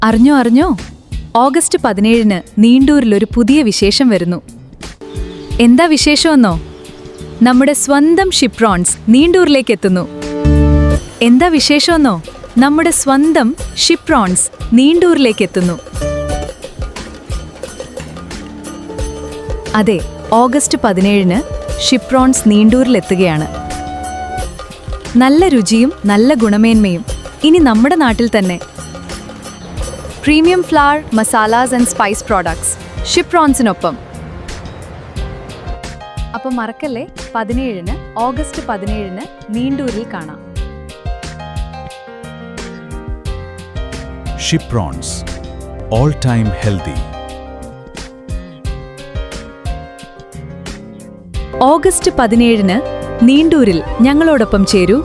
അറിഞ്ഞോ ഓഗസ്റ്റ് 17-ന് നീണ്ടൂരിലൊരു പുതിയ വിശേഷം വരുന്നു. എന്താ വിശേഷമെന്നോ? നമ്മുടെ സ്വന്തം ഷിപ്രോൺസ് നീണ്ടൂരിലേക്ക് എത്തുന്നു. എന്താ വിശേഷമെന്നോ? നമ്മുടെ സ്വന്തം ഷിപ്രോൺസ് നീണ്ടൂരിലേക്ക് എത്തുന്നു. അതെ, ഓഗസ്റ്റ് 17-ന് ഷിപ്രോൺസ് നീണ്ടൂരിലെത്തുകയാണ്. നല്ല രുചിയും നല്ല ഗുണമേന്മയും ഇനി നമ്മുടെ നാട്ടിൽ തന്നെ. Premium flour, masalas and spice products ഷിപ്രോൺസിനൊപ്പം. അപ്പം മറക്കല്ലേ, ഓഗസ്റ്റ് 17-ന് നീണ്ടൂരിൽ കാണാം. ഷിപ്രോൺസ്, ഓൾ ടൈം ഹെൽത്തി. ഓഗസ്റ്റ് 17-ന് നീണ്ടൂരിൽ ഞങ്ങളോടൊപ്പം ചേരൂ.